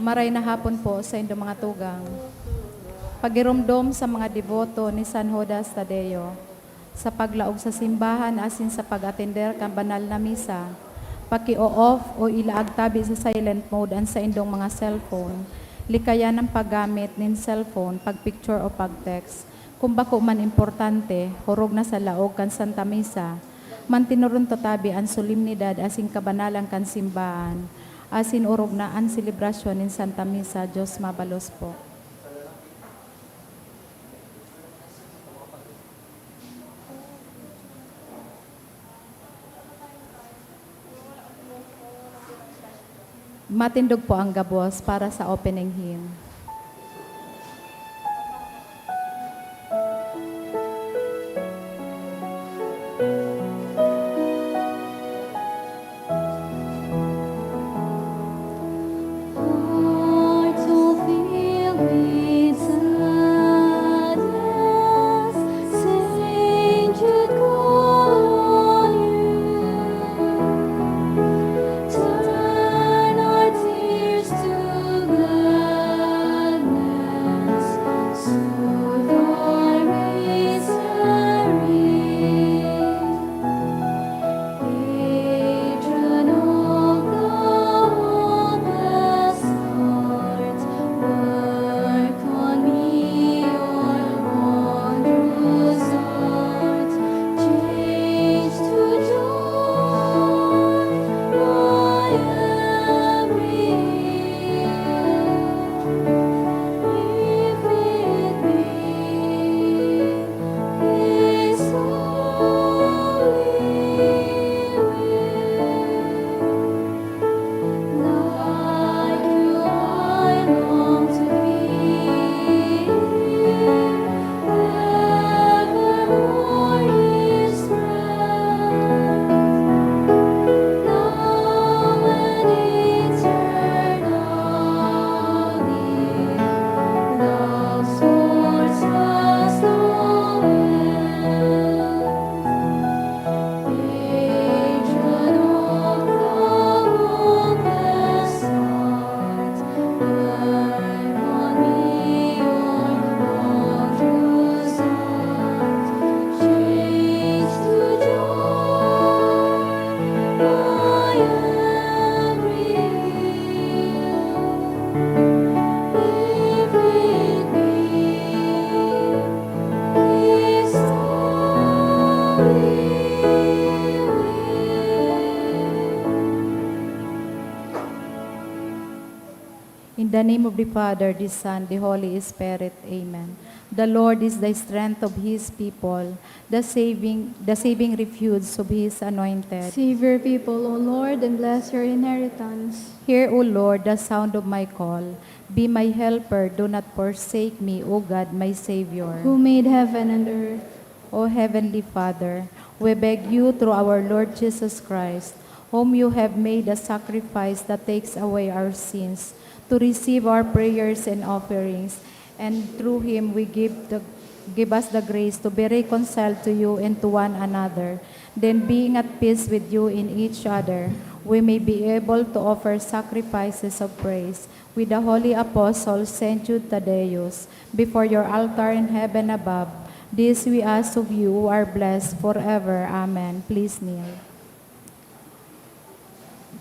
Maray na hapon po sa inyong mga tugang. Pagirumdom sa mga deboto ni San Judas Tadeo, sa paglaog sa simbahan asin sa pag-atender kan banal na misa, paki-o-off o ilaag tabi sa silent mode an sa indong mga cellphone, likayan ang paggamit nin cellphone, pag-picture o pag-text. Kung bako man importante, hurog na sa laog kan Santa Misa, mantinurun to tabi ang solemnidad asin kabanalan kan simbahan, asin urog na ang selebrasyon nin Santa Misa. Diyos mabalos po. Matindog po ang gabos para sa opening hymn. In the name of the Father, the Son, the Holy Spirit. Amen. The Lord is the strength of His people, the saving refuge of His anointed. Save your people, O Lord, and bless your inheritance. Hear, O Lord, the sound of my call. Be my helper, do not forsake me, O God, my Savior. Who made heaven and earth. O Heavenly Father, we beg you through our Lord Jesus Christ, whom you have made a sacrifice that takes away our sins, to receive our prayers and offerings, and through him give us the grace to be reconciled to you and to one another. Then being at peace with you in each other, we may be able to offer sacrifices of praise with the holy apostle Saint Jude Thaddeus before your altar in heaven above. This we ask of you who are blessed forever. Amen. Please kneel.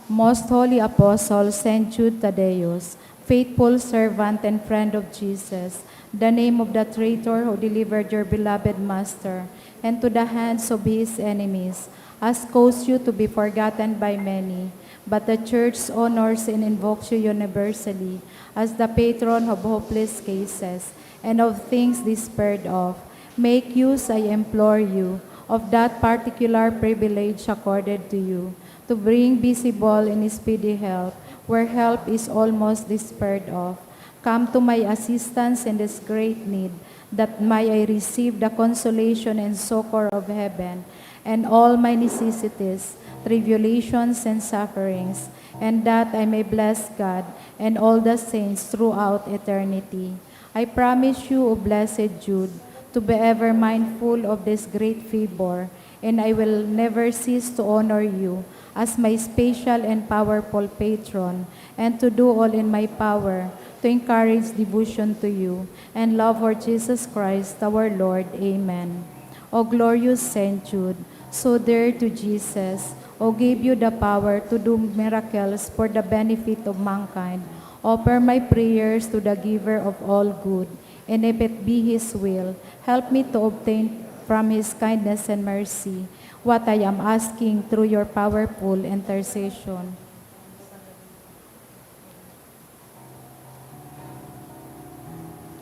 Most Holy Apostle Saint Jude Thaddeus, faithful servant and friend of Jesus, the name of the traitor who delivered your beloved Master into the hands of his enemies, has caused you to be forgotten by many, but the Church honors and invokes you universally as the patron of hopeless cases and of things despaired of. Make use, I implore you, of that particular privilege accorded to you, to bring visible and speedy help where help is almost despaired of. Come to my assistance in this great need, that may I receive the consolation and succor of heaven, and all my necessities, tribulations, and sufferings, and that I may bless God and all the saints throughout eternity. I promise you, O blessed Jude, to be ever mindful of this great favor, and I will never cease to honor you as my special and powerful patron, and to do all in my power to encourage devotion to you and love for Jesus Christ our Lord. Amen. O glorious Saint Jude, so dear to Jesus, who gave you the power to do miracles for the benefit of mankind, offer my prayers to the giver of all good, and if it be his will, help me to obtain from his kindness and mercy what I am asking through your powerful intercession.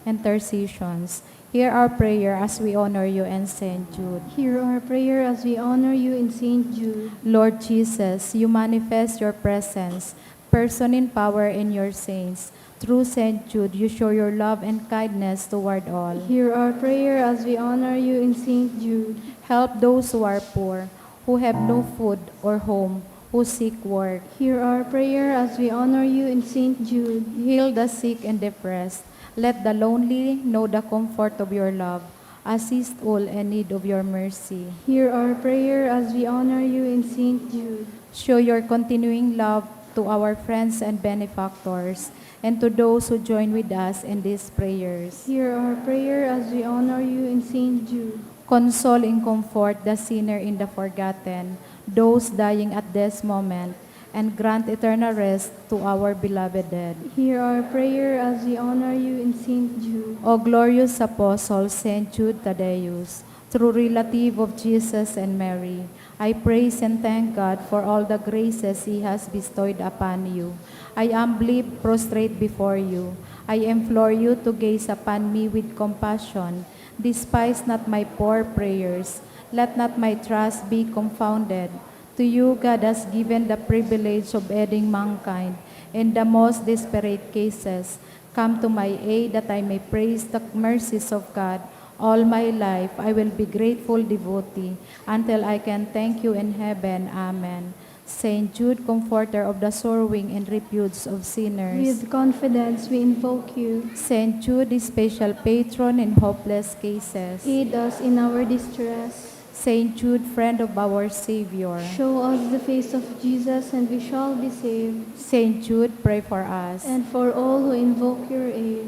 Intercessions. Hear our prayer as we honor you and Saint Jude. Hear our prayer as we honor you in Saint Jude. Lord Jesus, you manifest your presence, person in power in your saints. Through Saint Jude, you show your love and kindness toward all. Hear our prayer as we honor you in Saint Jude. Help those who are poor, who have no food or home, who seek work. Hear our prayer as we honor you in Saint Jude. Heal the sick and depressed. Let the lonely know the comfort of your love. Assist all in need of your mercy. Hear our prayer as we honor you in Saint Jude. Show your continuing love to our friends and benefactors, and to those who join with us in these prayers. Hear our prayer as we honor you in Saint Jude. Console and comfort the sinner in the forgotten, those dying at this moment, and grant eternal rest to our beloved dead. Hear our prayer as we honor you in Saint Jude. O glorious Apostle Saint Jude Thaddeus, true relative of Jesus and Mary, I praise and thank God for all the graces He has bestowed upon you. I humbly prostrate before you. I implore you to gaze upon me with compassion. Despise not my poor prayers. Let not my trust be confounded. To you, God has given the privilege of aiding mankind in the most desperate cases. Come to my aid that I may praise the mercies of God. All my life, I will be grateful devotee until I can thank you in heaven. Amen. Saint Jude, comforter of the sorrowing and refuse of sinners. With confidence we invoke you. Saint Jude, the special patron in hopeless cases. Aid us in our distress. Saint Jude, friend of our Savior. Show us the face of Jesus and we shall be saved. Saint Jude, pray for us. And for all who invoke your aid.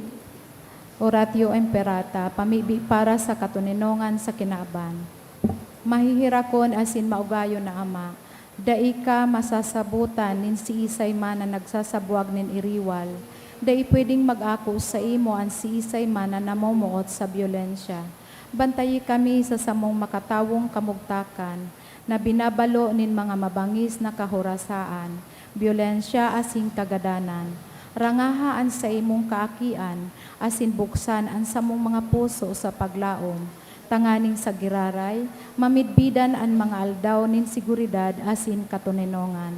Oratio Imperata, pamibi para sa katuninongan sa kinaban. Mahihirakon asin maugayo na Ama, dai ka masasabutan nin si Isay man na nagsasabuag nin iriwal, dai pwedeng mag-ako sa imo an si Isay man na namumuot sa biolensya. Bantayi kami sa samong makatawong kamugtakan, na binabalo nin mga mabangis na kahurasaan, biolensya asing kagadanan. Rangahaan sa imong kaakian, asin buksan ang samong mga puso sa paglaom. Tanganing sa giraray, mamidbidan ang mga aldaw nin siguridad asin katuninongan.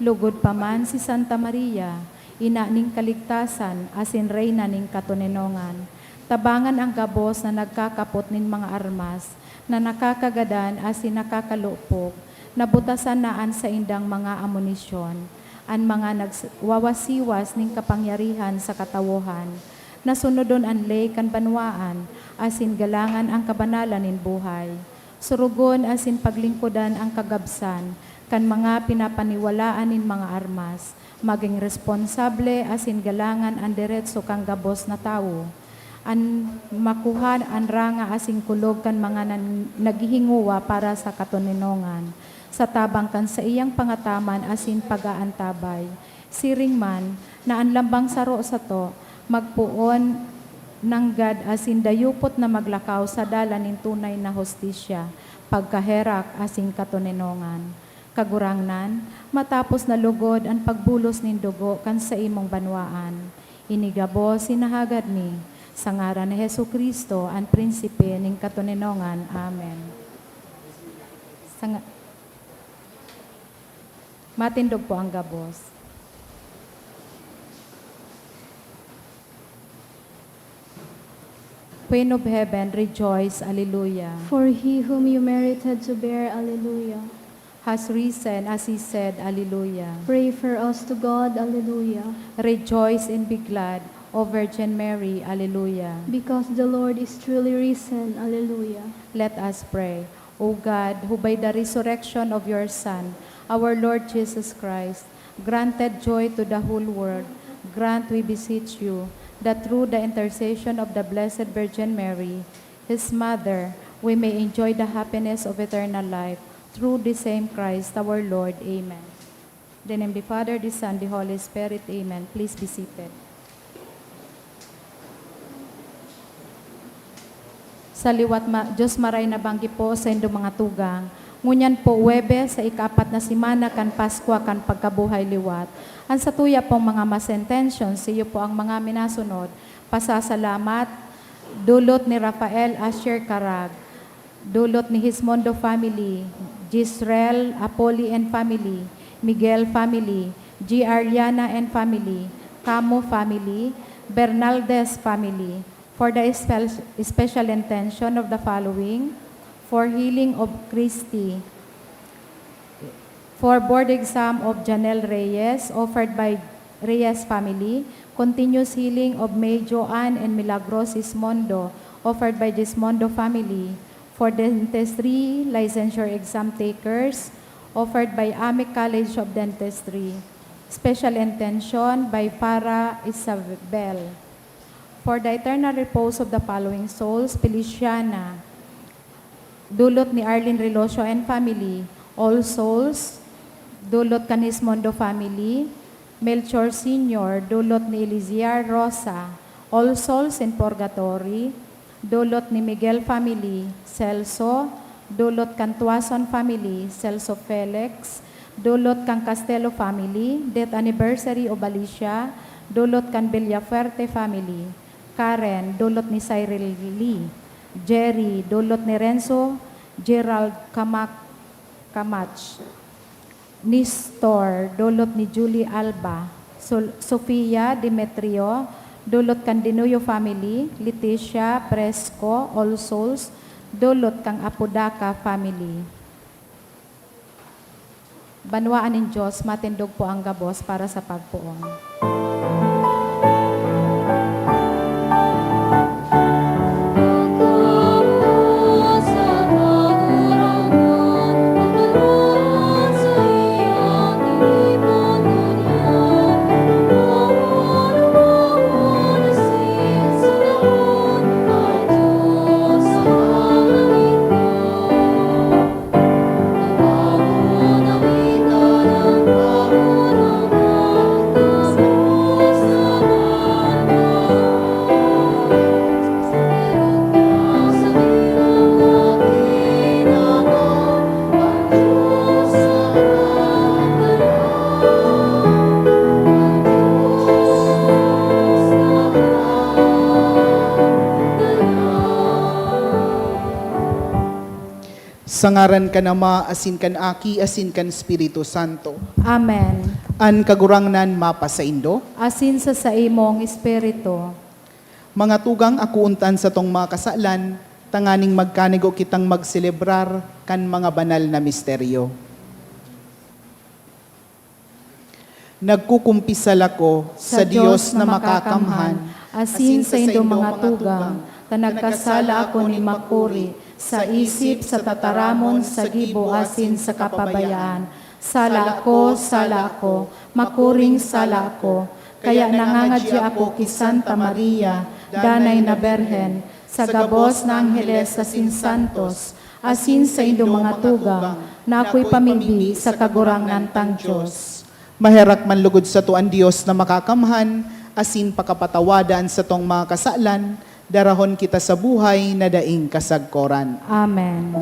Lugod pa man si Santa Maria, ina ning kaligtasan asin reyna ning katuninongan. Tabangan ang gabos na nagkakapot nin mga armas, na nakakagadan asin nakakalupog, nabutasan naan sa indang mga amunisyon, ang mga nagwawasiwas ning kapangyarihan sa katawuhan, nasunodon ang lay kan banwaan, asin galangan ang kabanalan nin buhay. Surugon asin paglingkodan ang kagabsan, kan mga pinapaniwalaan nin mga armas, maging responsable asin galangan ang diretso kang gabos na tao. An makuha ang ranga asing kulog kan mga naghihinguwa para sa katuninongan. Sa tabang kan sa iyang pangataman asin pagaantabay. Siring man, na ang lambang saro sa to, magpuon ng God asin dayupot na maglakaw sa dala nin tunay na hostisya, pagkaherak asing katuninongan. Kagurangnan, matapos na lugod ang pagbulos nin dugo kan sa imong banwaan. Inigabo sinahagad mi, sa ngaran ni Jesucristo, ang prinsipe ning katuninongan. Amen. Matindog po ang gabos. Queen of Heaven, rejoice, Alleluia. For he whom you merited to bear, Alleluia. Has risen as he said, Alleluia. Pray for us to God, Alleluia. Rejoice and be glad, O Virgin Mary, Alleluia. Because the Lord is truly risen, Alleluia. Let us pray. O God, who by the resurrection of your Son, our Lord Jesus Christ, granted joy to the whole world, grant, we beseech you, that through the intercession of the Blessed Virgin Mary, his mother, we may enjoy the happiness of eternal life, through the same Christ our Lord. Amen. In the name of the Father, the Son, the Holy Spirit. Amen. Please be seated. Sa liwat Diyos maray na banggi po sa inyong mga tugang. Ngunyan po Huwebes sa ika-4 na simana kan Paskwa kan pagkabuhay liwat. Ang sa tuya pong mga masentensyons, iyo po ang mga minasunod. Pasasalamat, dulot ni Rafael Asher Carag, dulot ni Hismondo family, Gisrel Apoli and family, Miguel family, G. Arliana and family, Camo family, Bernaldez family, for the special intention of the following: for healing of Christy, for board exam of Janelle Reyes, offered by Reyes family, continuous healing of May Joanne and Milagros Gismondo, offered by Gismondo family, for dentistry licensure exam takers, offered by Amic College of Dentistry, special intention by Farah Isabel. For the eternal repose of the following souls: Feliciana, dulot ni Arlene Relosio and family, All Souls, dulot Canismondo family, Melchor Sr., dulot ni Eliziar Rosa, All Souls in Purgatory, dulot ni Miguel family, Celso, dulot kan Tuason family, Celso Felix, dulot kan Castelo family, death anniversary of Alicia, dulot kan Villafuerte family, Karen, dulot ni Cyril Lee, Jerry, dulot ni Renzo Gerald Kamach, Nistor, dulot ni Julie Alba, Sofia Demetrio, dulot kan Dinuyo family, Leticia Presco, All Souls, dulot kang Apodaca family. Banwaan ng Diyos, matindog po ang gabos para sa pagpuon. Sa ngaran ka nama, asin kan Aki, asin kan Espiritu Santo. Amen. An kagurangnan mapa sa Indo. Asin sa imong espiritu. Mga tugang ako untan sa tong mga kasalan, tanganing magkanigo kitang magselebrar kan mga banal na misteryo. Nagkukumpisal ako sa Diyos na makakamhan, asin sa indo mga tugang, tanagkasala ako ni makuri, sa isip, sa tataramon, sa gibo, asin sa kapabayaan. Sala ko, makuring sala ko, kaya nangangadya ako ki Santa Maria, danay na Berhen, sa gabos na Angeles asin Santos, asin sa indo mga tugang, na ako'y pamimbi sa kagurangan tang Diyos. Maherak man lugod sa tuan Dios na makakamhan, asin pakapatawadan sa tong mga kasalan, darahon kita sa buhay na daing kasagkoran. Amen.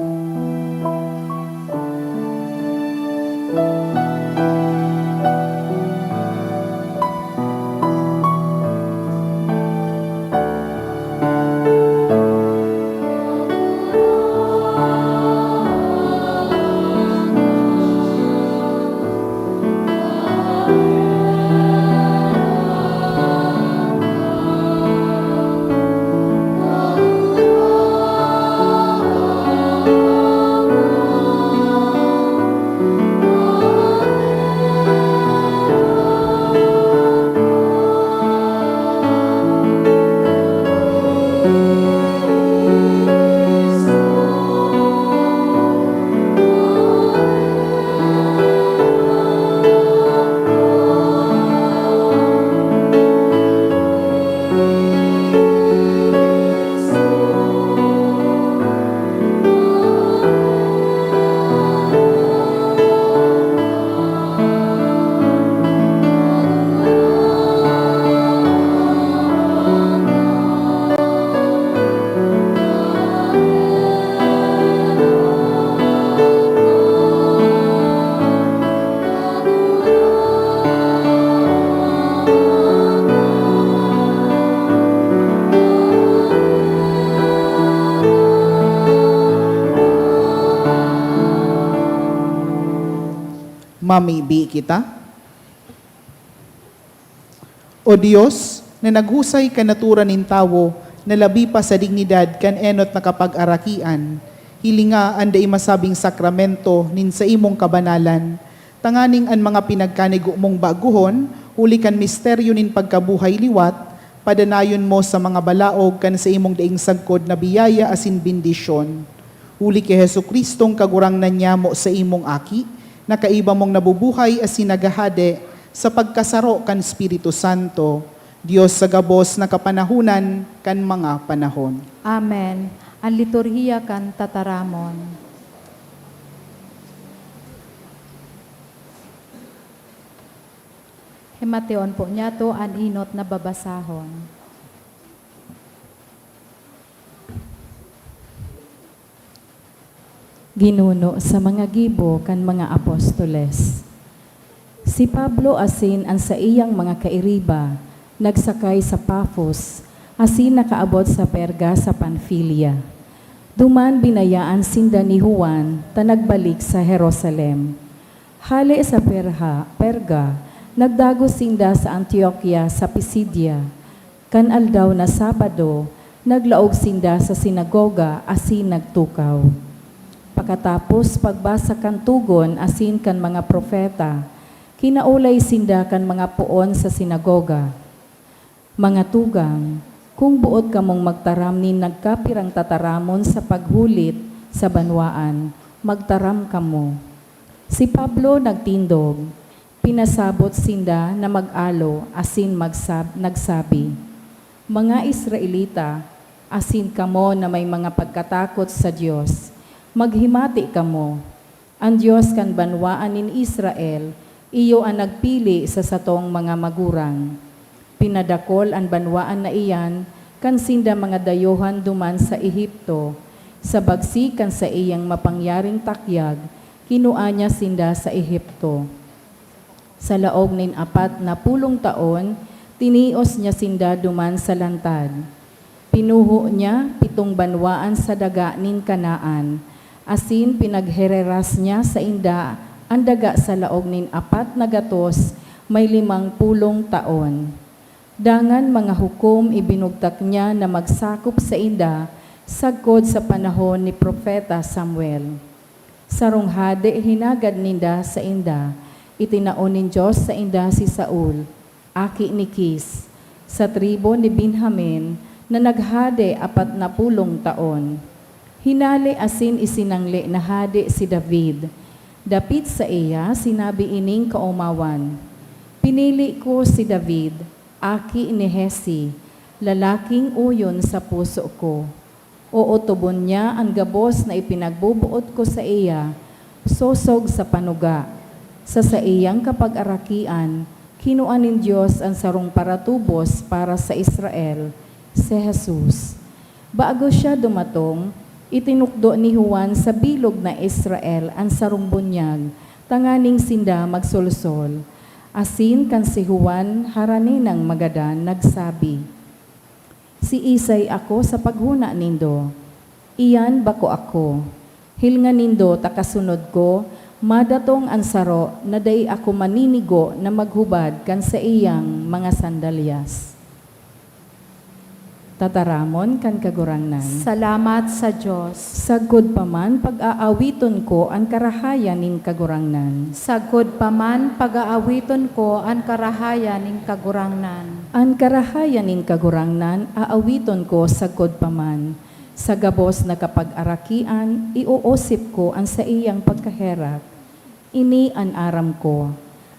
Mamibi kita. O Dios, na naghusay kanaturan nin tawo, na labi pa sa dignidad kan enot na kapag-arakian, hilinga anday masabing sakramento nin sa imong kabanalan, tanganing an mga pinagkanigo mong baguhon, uli kan misteryo nin pagkabuhay liwat, padanayon mo sa mga balaog kan sa imong daing sagkod na biyaya asin bendisyon. Uli kay Hesu Kristong kagurang na niya mo sa imong aki, na kaiba mong nabubuhay asin nagahade sa pagkasaro kan Espiritu Santo, Diyos sa gabos na kapanahunan kan mga panahon. Amen. Ang liturhiya kan tataramon. Himateon po niya to an inot na babasahon. Ginuno sa mga gibo kan mga apostoles. Si Pablo asin ang sa iyang mga kairiba, nagsakay sa Paphos, asin nakaabot sa Perga sa Pamphylia. Duman binayaan sinda ni Juan, tanagbalik sa Jerusalem. Hali sa Perga, nagdago sinda sa Antioquia sa Pisidia. Kan aldaw na Sabado, naglaog sinda sa sinagoga asin nagtukaw. Pakatapos pagbasa kan tugon asin kan mga propeta, kinaulay sinda kan mga puon sa sinagoga. Mga tugang, kung buot kamong magtaram ni nagkapirang tataramon sa paghulit sa banwaan, magtaram kamo. Si Pablo nagtindog, pinasabot sinda na mag-alo asin nagsabi, mga Israelita, asin kamo na may mga pagkatakot sa Diyos, maghimati kamo. Ang Diyos kan banwaan nin Israel, iyo ang nagpili sa satong mga magurang. Pinadakol ang banwaan na iyan, kan sinda mga dayohan duman sa Ehipto, sa bagsi kan sa iyang mapangyaring takyag, kinua niya sinda sa Ehipto. Sa laog nin 40 taon, tinios niya sinda duman sa lantad. Pinuho niya 7 banwaan sa daga nin Kanaan, asin pinaghereras niya sa inda ang daga sa laog nin 4 na gatos, may 50 taon. Dangan mga hukom ibinugtak niya na magsakop sa inda, sagkod sa panahon ni Propeta Samuel. Sarong hade hinagad ninda sa inda, itinaon nin Diyos sa inda si Saul, aki ni Kis. sa tribo ni Benjamin na naghade 40 taon. Hinali asin isinangli na hadi si David. Dapit sa iya, sinabi ining kaumawan, pinili ko si David, aki ni Hesi, lalaking uyon sa puso ko. Uutubon niya ang gabos na ipinagbubuot ko sa iya, sosog sa panuga. Sa iyang kapag-arakian, kinuanin Diyos ang sarong paratubos para sa Israel, si Jesus. Bago siya dumatong, itinukdo ni Juan sa bilog na Israel ang sarong bunyag, tanganing sinda magsulsol. Asin kan si Juan harani ng magadan nagsabi, si Isay ako sa paghuna nindo, iyan bako ako. Hilnga nindo takasunod ko, madatong ansaro na day ako maninigo na maghubad kan sa iyang mga sandalyas. Tataramon kan kagurangnan. Salamat sa Diyos. Sagod pa man pag-aawiton ko ang karahayan nin kagurangnan. Sagod pa man pag-aawiton ko ang karahayan ning kagurangnan. Ang karahayan nin kagurangnan, aawiton ko sagod pa man. Sa gabos na kapag-arakian, iuusip ko ang sa iyang pagkaherap. Ini an aram ko.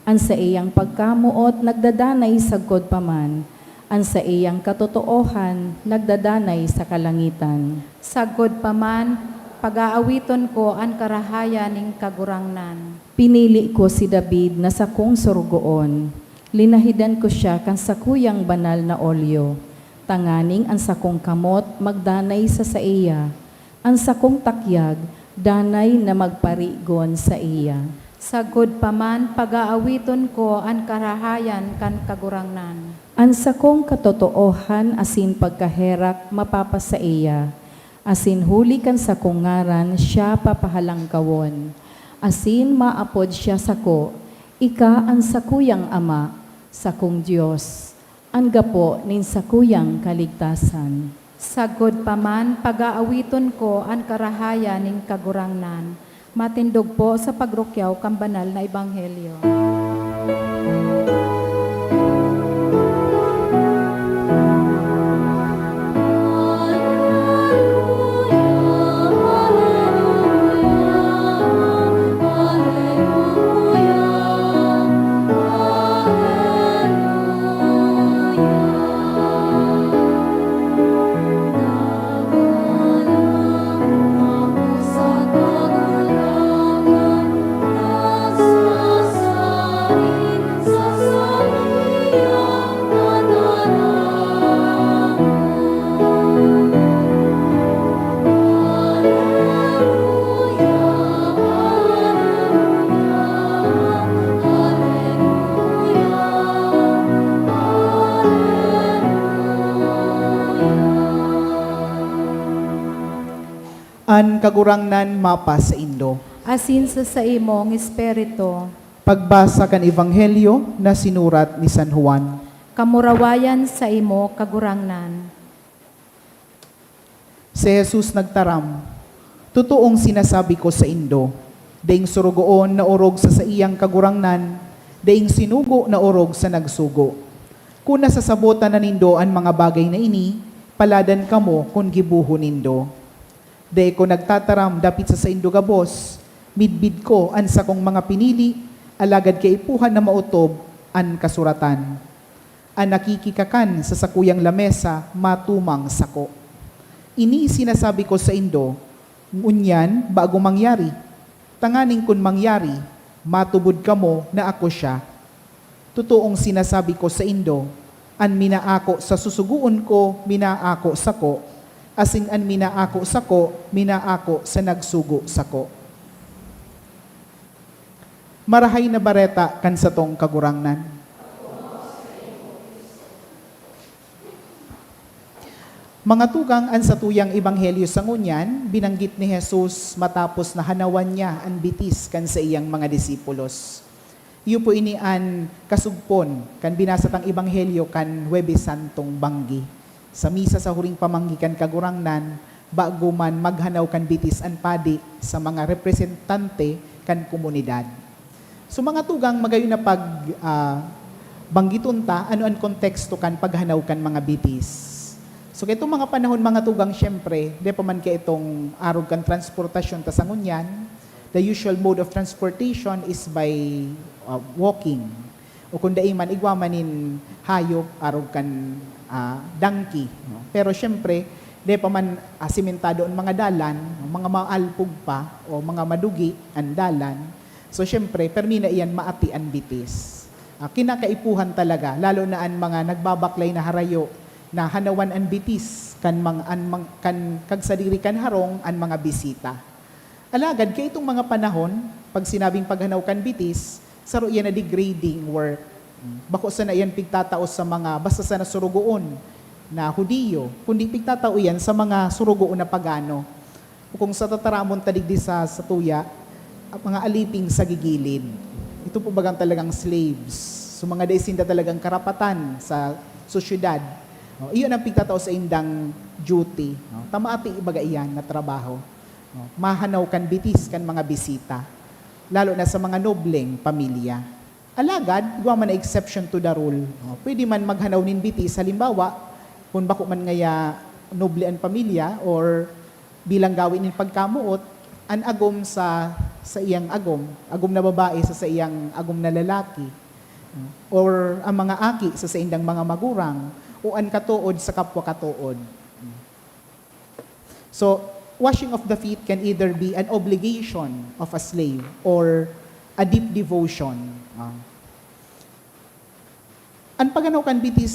Ang sa iyang pagkamuot, nagdadanay sagod pa man. Ang sa iyang katotoohan, nagdadanay sa kalangitan. Sagod pa man pag-aawiton ko ang karahayan ning kagurangnan. Pinili ko si David na sakong surugoon. Linahidan ko siya kan sakuyang banal na olyo. Tanganing ang sakong kamot, magdanay sa iya. Ang sakong takyag, danay na magparigon sa iya. Sagod pa man pag-aawiton ko ang karahayan kan kagurangnan. Ang sakong katotoohan asin pagkaherak mapapasa iya. Asin huli kan sakong ngaran siya papahalang kawon. Asin maapod siya sako, ika ang sakuyang ama, sakong Diyos. Ang gapo nin sakuyang kaligtasan. Sagod pa man pag-aawiton ko ang karahayan ning kagurangnan. Matindog po sa pagrukyaw kang banal na ebanghelyo. An kagurangnan mapa sa Indo. Asin sa imong espiritu, Pagbasa kan Ebanghelyo na sinurat ni San Juan. kamurawayan sa imo kagurangnan. Si Jesus nagtaram, totoong sinasabi ko sa Indo, daing surugoon na orog sa iyang kagurangnan, daing sinugo na orog sa nagsugo. Kung nasasabotan na nindo ang mga bagay na ini, paladan kamo kung gibuho nindo. Day ko nagtataram dapit sa Indo gabos, midbid ko an sakong mga pinili, alagad kay ipuhan na mautob an kasuratan. An nakikikakan sa sakuyang lamesa, matumang sako. Ini sinasabi ko sa Indo, ngunyan bago mangyari. Tanganing kun mangyari, matubod kamo na ako siya. Totoong sinasabi ko sa Indo, an minaako sa susuguon ko, minaako sako, asin an minaako sako, minaako sa nagsugo sako. Marahay na bareta kan sa tong kagurangnan. Mga tugang an sa tuyang ebanghelyo sa ngunyan, binanggit ni Jesus matapos na hanawan niya ang bitis kan sa iyang mga disipulos. Iyo po ini an kasugpon kan binasatang ebanghelyo kan Huwebes Santong banggi. Sa misa sa huring pamanggikan kagurangnan, bago man maghanaw kan bitis an padi sa mga representante kan komunidad. So mga tugang magayon na banggiton ta, ano ang konteksto kan paghanaw kan mga bitis. So itong mga panahon mga tugang, syempre, di pa man kay itong arog kan transportasyon ta sa ngunyan, the usual mode of transportation is by walking. O kung daiman, igwamanin hayop, arog kan donkey. No? Pero syempre, di pa man simentado ang mga dalan, mga maalpog pa, o mga madugi ang dalan. So syempre, permina iyan maati ang bitis. Kinakaipuhan talaga, lalo na ang mga nagbabaklay na harayo, na hanawan ang bitis, kan kagsadiri kan harong ang mga bisita. Alagad, kaya itong mga panahon, pag sinabing paghanaw kan bitis, saro yan na degrading work. Bako sa na yan pigtataos sa mga, basta sa nasurugoon na Hudiyo, kundi pigtatao yan sa mga surugoon na pagano. O kung sa tataramon tadigdi sa tuya, mga aliping sa gigilid. Ito po bagang talagang slaves. So mga daisinda talagang karapatan sa sosyedad. No, iyon ang pigtatao sa indang duty. No? Tamaati ibaga iyan na trabaho. No? Mahanaw kan bitis kan mga bisita. Lalo na sa mga nobleng pamilya. Alagad, gawa man na exception to the rule. No? Pwede man maghanaw nin bitis. Halimbawa, kung bako man ngaya noble ang pamilya or bilang gawin nin pagkamuot, an agom sa iyang agom na babae sa iyang agom na lalaki. Or ang mga aki sa indang mga magurang, o an katuod sa kapwa katuod. So, washing of the feet can either be an obligation of a slave or a deep devotion. Ang pagganaw kan bitis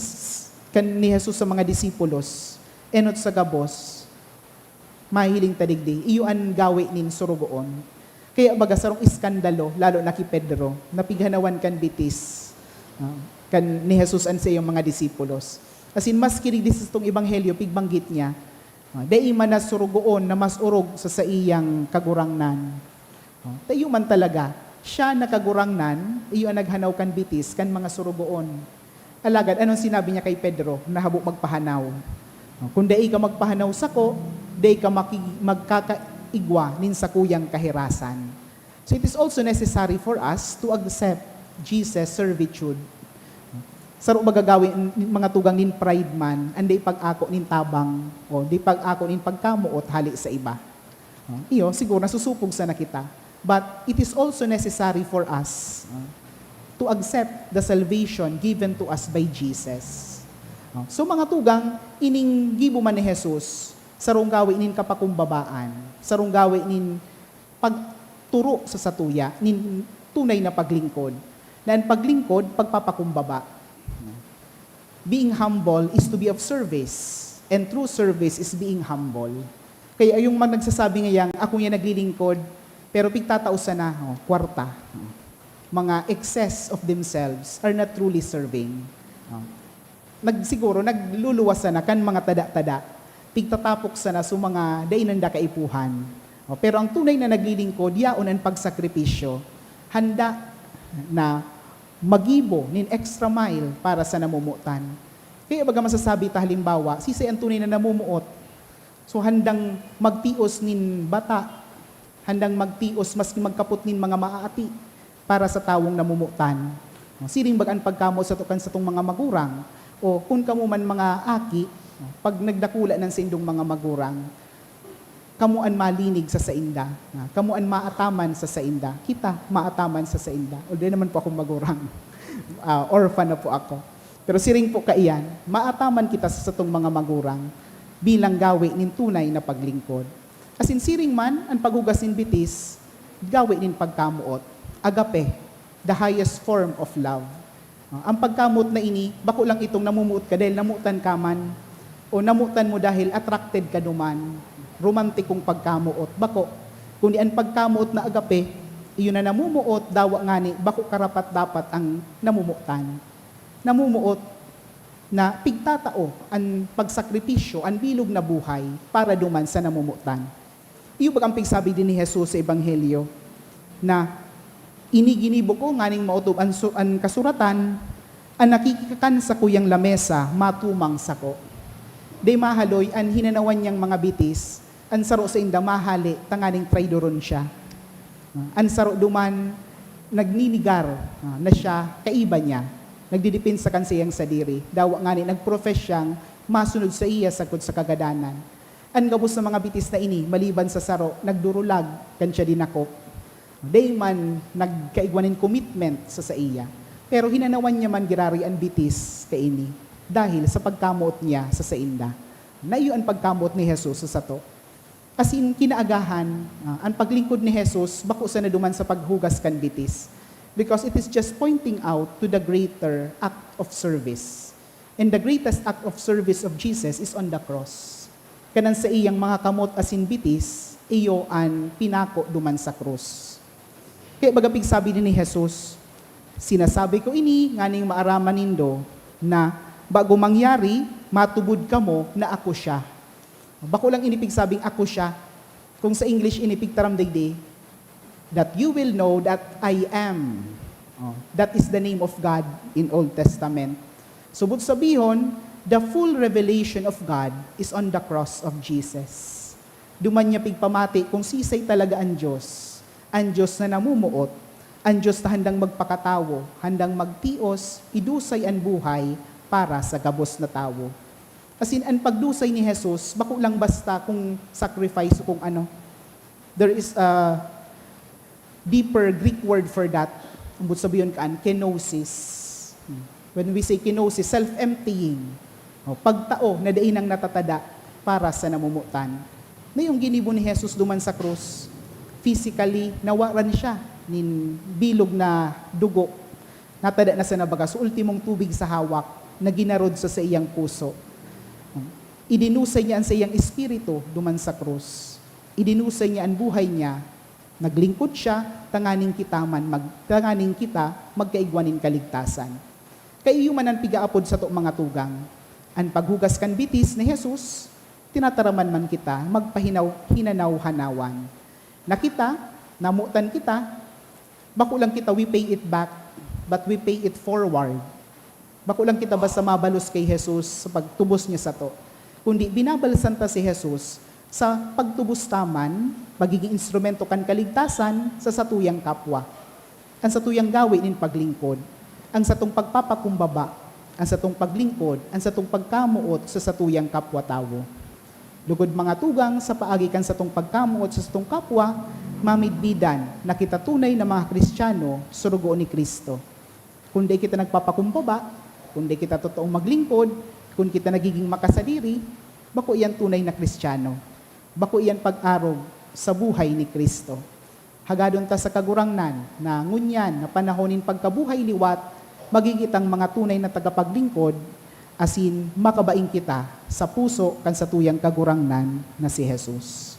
kan ni Jesus sa mga disipulos, enot sa gabos, mahiling tadigdi, iyo an gawi nin surugoon. Kaya baga sarong iskandalo, lalo na ki Pedro, napighanawan kan bitis, kan ni Jesus an sa iyong mga disipulos. As in, mas kirigdis itong ebanghelyo, pigbanggit niya, dai man na surugoon na mas urog sa iyang kagurangnan. Tayo man talaga, siya na kagurangnan, iyo ang naghanaw kan bitis, kan mga surugoon. Alagad, anong sinabi niya kay Pedro, nahabo magpahanaw? Kung dai ka magpahanaw sako, dai ka magkakaigwa nin sa kuyang kahirasan. So it is also necessary for us to accept Jesus' servitude. Saro magagawin mga tugang nin pride man, anday pag-ako nin tabang, o di pag-ako nin pagkamuot hali sa iba. Iyo, siguro nasusupog sa na kita. But it is also necessary for us to accept the salvation given to us by Jesus. So mga tugang, ining gibo man ni Jesus, sarong gawin nin kapakumbabaan, sarong gawin nin pagturo sa satuya, nin tunay na paglingkod. Na ang paglingkod, pagpapakumbaba. Being humble is to be of service, and true service is being humble. Kaya yung nagsasabi ngayang, ako yan naglilingkod, pero pigtatausan na, kwarta. Mga excess of themselves are not truly serving. Siguro, nagluluwas na kan mga tada-tada, pigtatapok sana sa mga dainanda kaipuhan. Pero ang tunay na naglilingkod, yaon ang pagsakripisyo, handa na magibo nin extra mile para sa namumutan. Kaya baga masasabi ta halimbawa, sisay ang tunay na namumuot. So handang magtios nin bata, handang magtios maski magkaput nin mga maaati para sa tawong namumutan. Siring bagan pagkamo sa tukan sa tong mga magurang, o kung kamo man mga aki, pag nagdakula ng sindong mga magurang, kamuan malinig sa sainda, kamuan maataman sa sainda, kita maataman sa sainda. O di naman po akong magurang, orphan na po ako. Pero siring po kaiyan, maataman kita sa tong mga magurang bilang gawi nin tunay na paglingkod. As in siring man, ang paghugas nin bitis, gawi nin pagkamuot, agape, the highest form of love. Ang pagkamot na ini, bako lang itong namumuot ka dahil namutan ka man, o namutan mo dahil attracted ka duman, romantikong pagkamuot. Bako, kundi ang pagkamuot na agape, iyon na namumuot, dawa ngani, bako karapat dapat ang namumutan. Namumuot na pigtatao ang pagsakripisyo, ang bilog na buhay para duman sa namumutan. Iyo bang ang pigsabi din ni Jesus sa Ebanghelyo na iniginibo ko nganing mautob ang kasuratan, ang nakikikakan sa kuyang lamesa, matumang sako. Day mahaloy, ang hinanawan niyang mga bitis, ang saro sa inda mahali, tanganing traidoron siya. Ang saro duman, nagninigar na siya, kaiba niya. nagdidipin sa kansiyang sadiri. Dawa nga ni, nagprofess siyang masunod sa iya sakot sa kagadanan. Ang gabos ng mga bitis na ini, maliban sa saro, nagdurulag, kansya dinakop. Day man, nagkaigwanin commitment sa iya. Pero hinanawan niya man girari ang bitis ka ini, dahil sa pagkamot niya sa sainda. Na iyo ang pagkamot ni Jesus sa sato. As in, kinaagahan, ang paglingkod ni Jesus, bako sa naduman sa paghugas kan bitis. Because it is just pointing out to the greater act of service. And the greatest act of service of Jesus is on the cross. Kanan sa iyang mga kamot asin bitis, iyo ang pinako duman sa krus. Kaya bagapig sabi ni Jesus, sinasabi ko ini, nganing maaraman nindo, na bago mangyari, matubod ka mo na ako siya. Bako lang inipig sabing ako siya, kung sa English inipig taram dayday, that you will know that I am. That is the name of God in Old Testament. Subot sabihon, the full revelation of God is on the cross of Jesus. Duman niya pigpamati kung sisay talaga ang Diyos na namumuot, ang Diyos na handang magpakatawo, handang magtios, idusay ang buhay para sa gabos na tao. As in, ang pagdusay ni Jesus, bako lang basta kung sacrifice o kung ano. There is a deeper Greek word for that. Ang sabihin kaan, kenosis. When we say kenosis, self-emptying. Pagtao na dainang natatada para sa namumutan. Na yung ginibo ni Jesus duman sa krus, physically, nawaran siya nin bilog na dugo. Natada na sa nabaga. So, ultimong tubig sa hawak na ginarod sa iyang puso. Idinusay niya ang sa iyang espiritu duman sa krus. Idinusay niya ang buhay niya. Naglingkod siya, tanganing kita magkaigwanin kaligtasan. Kaya man ang pigaapod sa mga tugang. Ang paghugas kan bitis ni Jesus, tinataraman man kita, hinanaw-hanawan. Nakita, namutan kita, bako lang kita, we pay it back, but we pay it forward. Bako lang kita basta mabalos kay Jesus sa pagtubos niya sa to. Kundi binabalsan ta si Jesus sa pagtubos taman, pagiging instrumento kan kaligtasan sa satuyang kapwa. Ang satuyang gawi nin paglingkod, ang satong pagpapakumbaba, ang satong paglingkod, ang satong pagkamuot sa satuyang kapwa-tawo. Lugod mga tugang sa paagi kan satong pagkamuot sa satong kapwa, mamidbidan na kita tunay na mga Kristiyano surugo ni Kristo. Kundi kita nagpapakumbaba, kundi kita totoong maglingkod, kung kita nagiging makasadiri, bako iyan tunay na Kristiyano. Bako iyan pag-arog sa buhay ni Kristo. Hagadon ta sa kagurangnan na ngunyan na panahonin pagkabuhay liwat, magigitang mga tunay na tagapaglingkod, asin makabaing kita sa puso kan sa tuyang kagurangnan na si Jesus.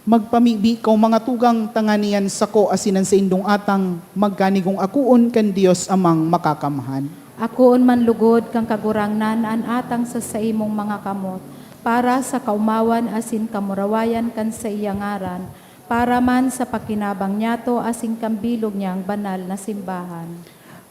Magpamibi kau mga tugang tanganian sako asinan sa indong atang magkanigong akuon kan Dios amang makakamahan. Akoon man lugod kang kagurangnan an atang sa imong mga kamot, para sa kaumawan asin kamurawayan kan sa iyang ngaran, para man sa pakinabang niyato asin kambilog niyang banal na simbahan.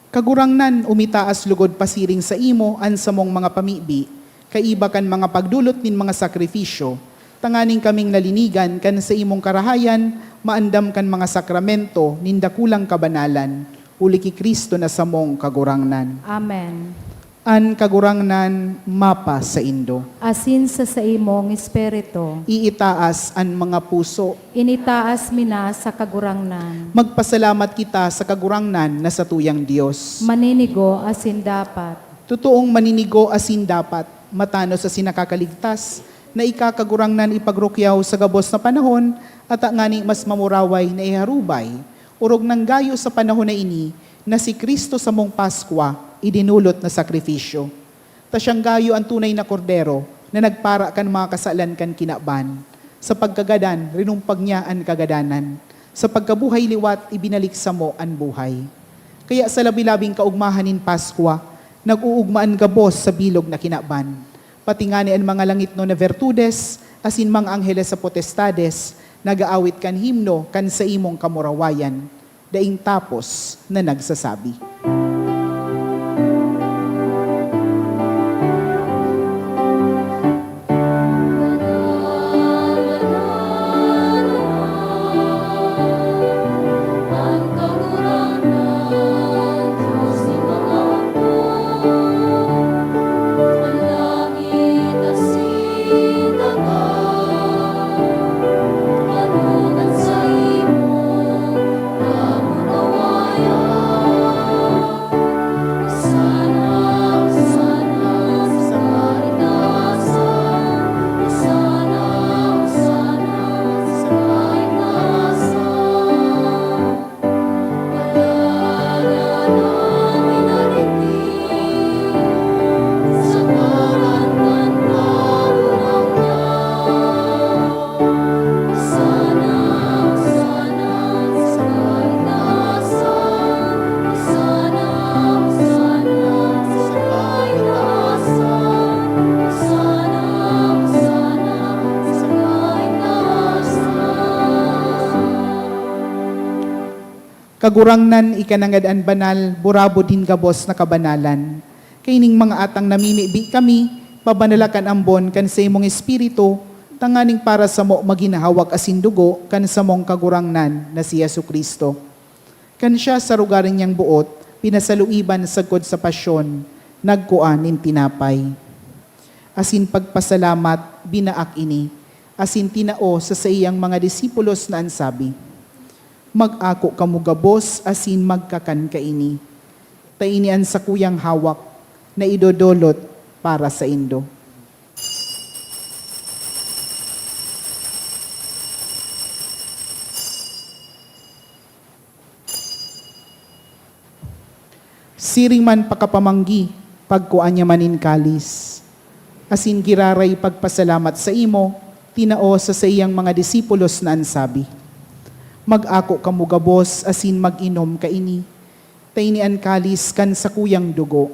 Kagurangnan umitaas lugod pasiring sa imo an samong mga pamibi, kaiba kan mga pagdulot nin mga sakripisyo, tanganing kaming nalinigan kan sa imong karahayan, maandam kan mga sakramento, nindakulang kabanalan, uli ki Kristo na samong kagurangnan. Amen. An kagurangnan mapa sa indo. Asin sa imong espiritu, Iitaas an mga puso. initaas mina sa kagurangnan. Magpasalamat kita sa kagurangnan na sa tuyang Diyos. Maninigo asin dapat. Totoong maninigo asin dapat, matano sa sinakakaligtas, na ikakagurangnan ipagrukyaw sa gabos na panahon, at ngani mas mamuraway na iharubay. Urog ng gayo sa panahon na ini, na si Kristo sa mong Paskwa, idinulot na sakripisyo. Ta siyang gayo ang tunay na kordero, na nagpara kan mga kasalan kan kinaban. Sa pagkagadan, rinumpag niya ang kagadanan. Sa pagkabuhay liwat, ibinalik sa mo ang buhay. Kaya sa labi-labing kaugmahanin Paskwa, nag-uugmaan gabos sa bilog na kinaban. Pati nga ni ang mga langit no na virtudes, asin mga angheles sa potestades, nagaawit kan himno kan sa imong kamurawayan, daing tapos na nagsasabi. Kagurangnan ikanangadaan banal, burabo din gabos na kabanalan. Kaining mga atang namimibi kami, pabanalakan ambon kan sa imong espiritu, tanganing para sa mo maginahawak asin dugo kan sa mong kagurangnan na si Yesu Kristo. Kan siya sa rugaring niyang buot, pinasaluiban sagkod sa pasyon, nagkuan in tinapay. Asin pagpasalamat, binaak ini, asin tinao sa iyang mga disipulos na ansabi, mag-ako kamugabos asin magkakan kaini. Tainian sa kuyang hawak na idodolot para sa indo. Siring man pakapamanggi, pagkuan niya manin kalis. Asin giraray pagpasalamat sa imo, tinao sa iyang mga disipulos na ansabi, mag-ako kamugabos asin mag-inom kaini. Tainian kalis kan sa kuyang dugo.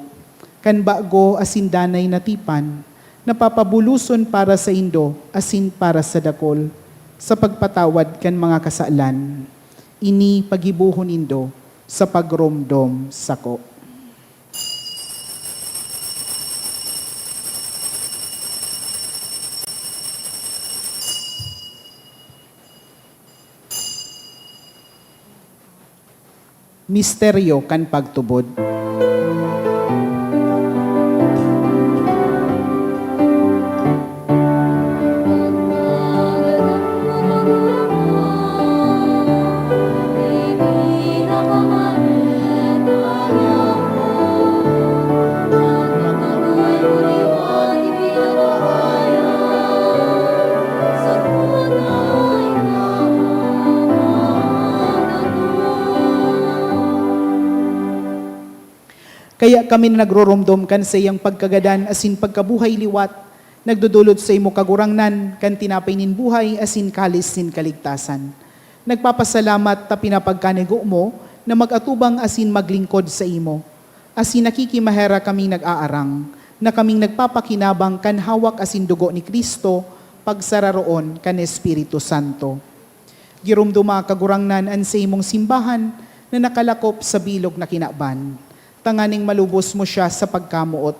Kan bago asin danay na tipan. Napapabuluson para sa indo asin para sa dakol. Sa pagpatawad kan mga kasalan. Ini pagibuhon indo sa pagromdom sako. Misteryo kan pagtubod. Kaya kami nagroromdom kan sa iyang pagkagadan asin pagkabuhay liwat, nagdudulot sa imo kagurangnan, kan tinapay nin buhay asin kalis nin kaligtasan. Nagpapasalamat ta pinapagkanigo mo na mag-atubang asin maglingkod sa imo. Asin nakikimahera kaming nag-aarang, na kaming nagpapakinabang kan hawak asin dugo ni Kristo, pagsararoon kan Espiritu Santo. Girumduma kagurangnan an sa imong simbahan na nakalakop sa bilog na kinaban. Tanganing malubos mo siya sa pagkamuot.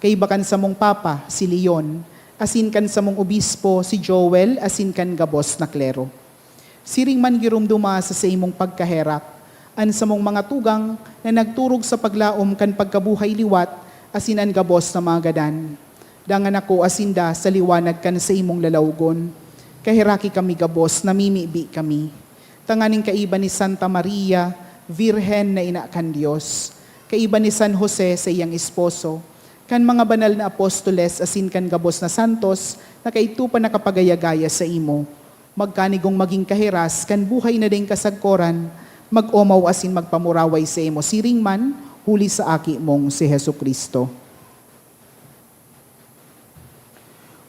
Kay bakan sa mong papa, si Leon, asin kan sa mong obispo, si Joel, asin kan gabos na klero. Siring man girumduma sa imong pagkaherak, an sa mong mga tugang na nagturog sa paglaom kan pagkabuhay liwat, asin an gabos na mga gadan. Dangan ako asinda sa liwanag kan sa imong lalawgon. Kahiraki kami gabos, namimibi kami. Tanganing kaiba ni Santa Maria, Virhen na ina kan Diyos. Kaiba ni San Jose sa iyang esposo. Kan mga banal na apostoles asin kan gabos na santos na kaito pa nakapagayagaya sa imo. Magkanigong maging kahiras kan buhay na ding kasagkoran, mag-omaw asin magpamuraway sa imo siring man, huli sa aki mong si Hesu Kristo.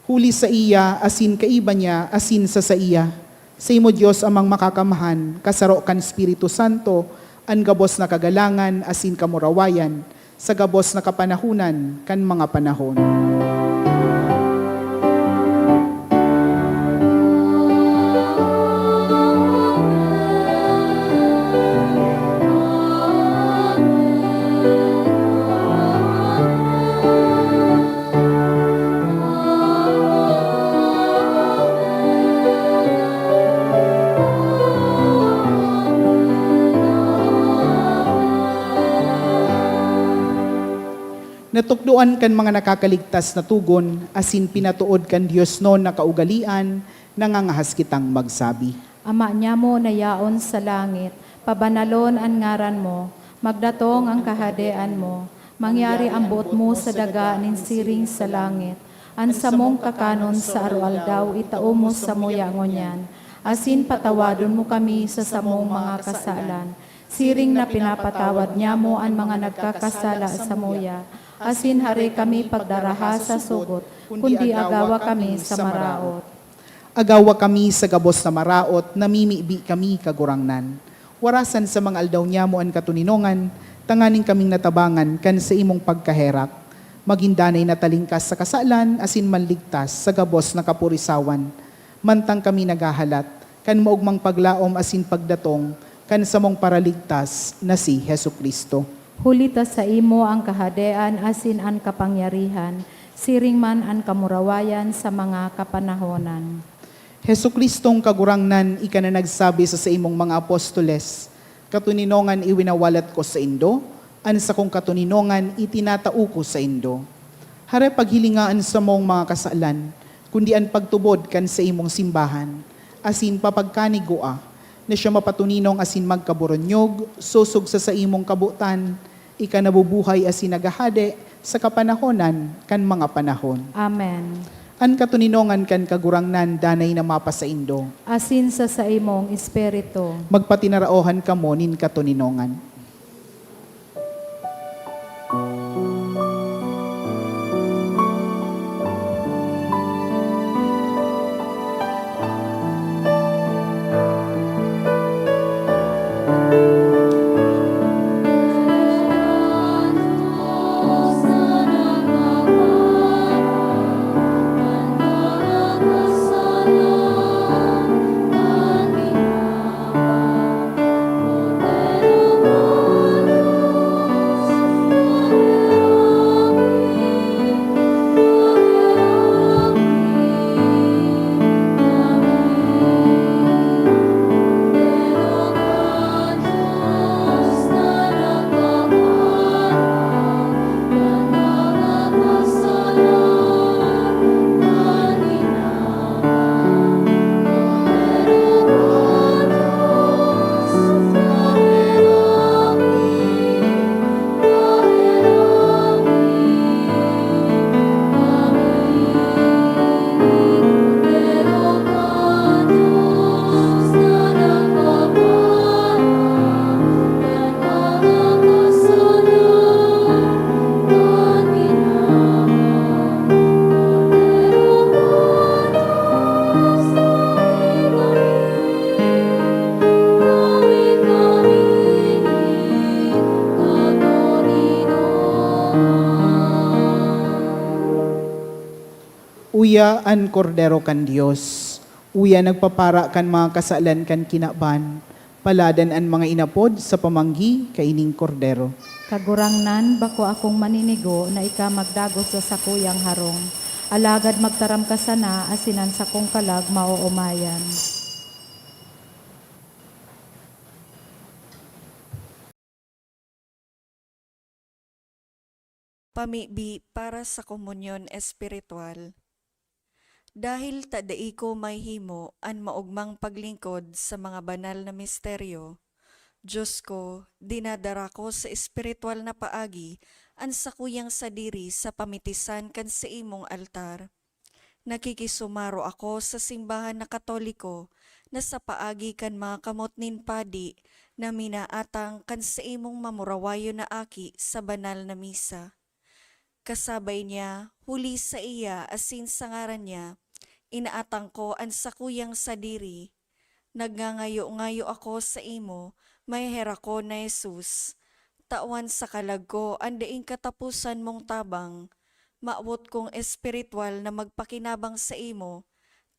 Huli sa iya, asin kaiba niya, asin sa iya. Sa imo Diyos amang makakamahan, kasaro kan Espiritu Santo, an gabos na kagalangan, asin kamurawayan, sa gabos na kapanahunan, kan mga panahon. Natukduan kan mga nakakaligtas na tugon, asin pinatuod kan Diyos no na kaugalian, nangangahas kitang magsabi. Ama niya mo na yaon sa langit, pabanalon ang ngaran mo, magdatong ang kahadean mo, mangyari ang buot mo sa daga nin siring sa langit. An sa mong kakanon sa arualdaw, itao mo sa muyangon yan. Asin patawadon mo kami sa samong mga kasalan. Siring na pinapatawad niya mo ang mga nagkakasala sa muya. Asin hari kami pagdaraha sa sugot, kundi agawa kami sa maraot. Agawa kami sa gabos na maraot, namimibi kami kagurangnan. Warasan sa mga aldaw niya mo ang katuninongan, tanganing kaming natabangan kan sa imong pagkaherak. Magindanay na talingkas sa kasalan, asin manligtas sa gabos na kapurisawan. Mantang kami nagahalat, kan maugmang paglaom asin pagdatong, kan sa mong paraligtas na si Hesu Kristo. Hulita sa imo ang kahadean asin ang kapangyarihan, siring man ang kamurawayan sa mga kapanahonan. Hesu Kristong kagurangnan, ika na nagsabi sa imong mga apostoles, katuninongan iwinawalat ko sa indo, an sa kong katuninongan itinatao ko sa indo. Hare paghilingaan sa mong mga kasalan, kundi an pagtubod kan sa imong simbahan, asin papagkanigua, na siya mapatuninong asin magkaburonyog, susog sa imong kabutan, ika nabubuhay asin nagahade sa kapanahonan kan mga panahon. Amen. An katuninongan kan kagurangnan danay na mapa sa indo. Asin sa imong espiritu. Magpatinaraohan kamo nin katuninongan. Uya an kordero kan Dios. Uya nagpapara kan mga kasalan kan kinaban. Paladan an mga inapod sa pamanggi kaining kordero. Kagurangnan, bako akong maninigo na ika magdagos sa sakuyang harong. Alagad magtaram ka sana, asinan sa kong kalag mauumayan. Pamibi para sa komunyon espiritual. Dahil tadai ko may himo an maugmang paglingkod sa mga banal na misteryo, Diyos ko, dinadara ko sa espiritual na paagi an sakuyang sadiri sa pamitisan kan sa imong altar. Nakikisumaro ako sa simbahan na Katoliko na sa paagi kan mga kamot nin padi na minaatang kan sa imong mamurawayo na aki sa banal na misa. Kasabay niya, huli sa iya asin sa ngaran niya, inaatang ko ang sakuyang sadiri. Nagngangayo-ngayo ako sa imo, may hera ko na Jesus. Tawan sa kalag ko, andaing katapusan mong tabang. Maawot kong espiritual na magpakinabang sa imo,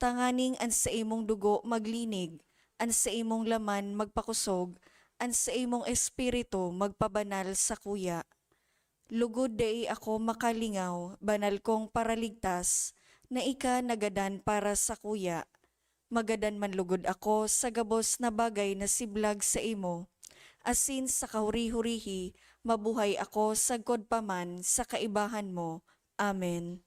tanganing an sa imong dugo maglinig, an sa imong laman magpakusog, an sa imong espiritu magpabanal sa kuya. Lugod dai ako makalingaw, banal kong paraligtas, na ika nagadan para sa kuya. Magadan man lugod ako sa gabos na bagay na siblag sa imo. Asin sa kahuri-hurihi, mabuhay ako sa godpaman sa kaibahan mo. Amen.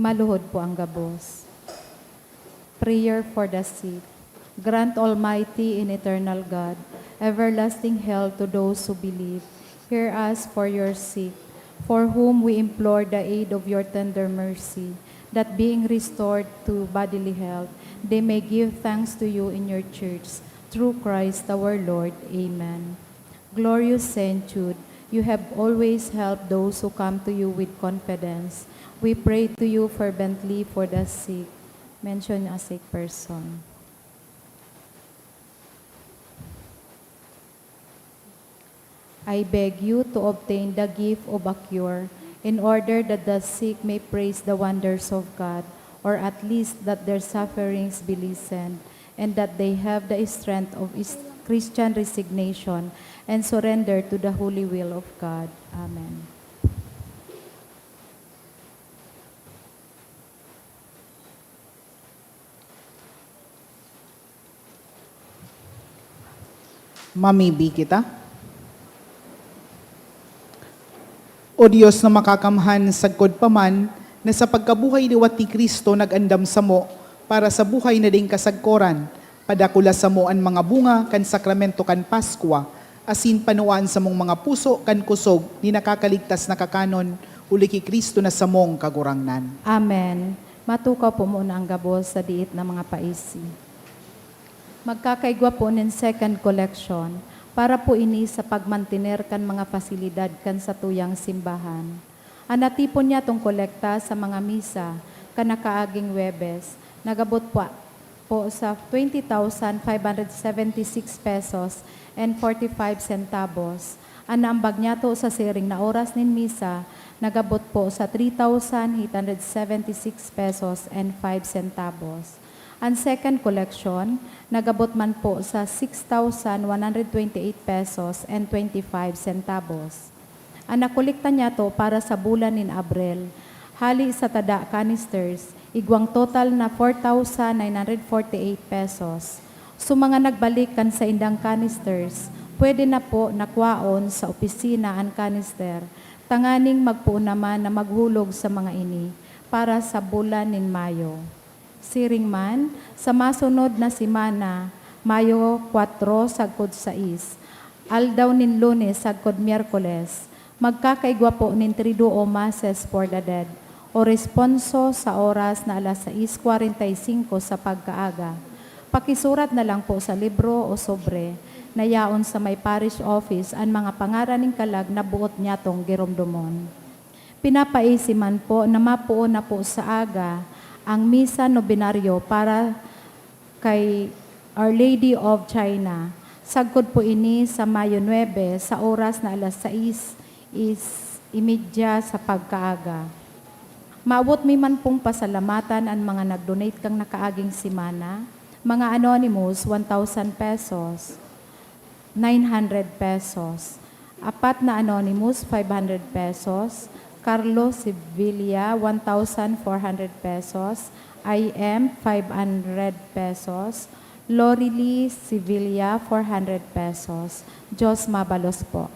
Maluhod po ang gabos. Prayer for the sick. Grant Almighty and Eternal God, everlasting health to those who believe. Hear us for your sick, for whom we implore the aid of your tender mercy, that being restored to bodily health, they may give thanks to you in your church, through Christ our Lord. Amen. Glorious Saint Jude, you have always helped those who come to you with confidence. We pray to you fervently for the sick. Mention a sick person. I beg you to obtain the gift of a cure, in order that the sick may praise the wonders of God, or at least that their sufferings be lessened, and that they have the strength of Christian resignation and surrender to the holy will of God. Amen. Mamibi kita. O Diyos na makakamhan sagkod paman, na sa pagkabuhay liwat ni Kristo nagandam sa mo, para sa buhay na ding kasagkoran, padakula sa mo ang mga bunga kan sakramento kan Paskwa, asin panuan sa mong mga puso kan kusog, ni nakakaligtas na kakanon, uli ki Kristo na sa mong kagurangnan. Amen. Matukaw po muna ang gabos sa diit na mga paisi. Magkakaigwa po ng second collection para po ini sa pagmantiner kan mga pasilidad kan sa tuyang simbahan. Anatipon niya tong kolekta sa mga misa kan nakaaging Webes. Nagabot po sa 20,576 pesos and 45 centavos. Ang naambag niya to sa siring na oras nin misa, nagabot po sa 3,876 pesos and 5 centavos. Ang second collection, nagabot man po sa 6,128 pesos and 25 centavos. Ang nakolekta niya to para sa bulan nin Abril, hali sa tada canisters, igwang total na 4,948 pesos. So mga nagbalik kan sa indang canisters, pwede na po nakwaon sa opisina ang canister, tanganing magpo naman na maghulog sa mga ini para sa bulan nin Mayo. Siring man, sa masunod na simana, Mayo 4 sagkod 6, aldaw nin Lunes sagkod Miyerkules, magkakaigwa po nin triduo masses for the dead, o responso sa oras na alas 6:45 sa pagkaaga. Pakisurat na lang po sa libro o sobre, na yaon sa may parish office ang mga pangaraning kalag na buot niya tong giromdomon. Pinapaisiman po na mapuo na po sa aga ang misa nobenaryo para kay Our Lady of China. Sagkod po ini sa Mayo 9 sa oras na alas 6:30 sa pagkaaga. Maabot mi man pong pasalamatan ang mga nag-donate kang nakaaging simana. Mga anonymous, 1,000 pesos, 900 pesos. Apat na anonymous, 500 pesos. Carlos Sevilla, 1,400 pesos. IM, 500 pesos. Lorily Sevilla, 400 pesos. Diyos mabalos po.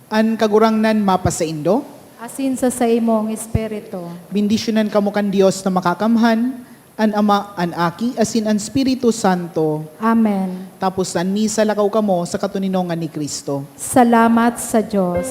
An kagurangnan mapasaindo, Asin sa imong espiritu. bindisyonan kamo kan Dios na makakamhan, an Ama, an Aki, asin an Espiritu Santo. Amen. Tapos an misa lakaw kamo sa katuninongan ni Kristo. Salamat sa Diyos.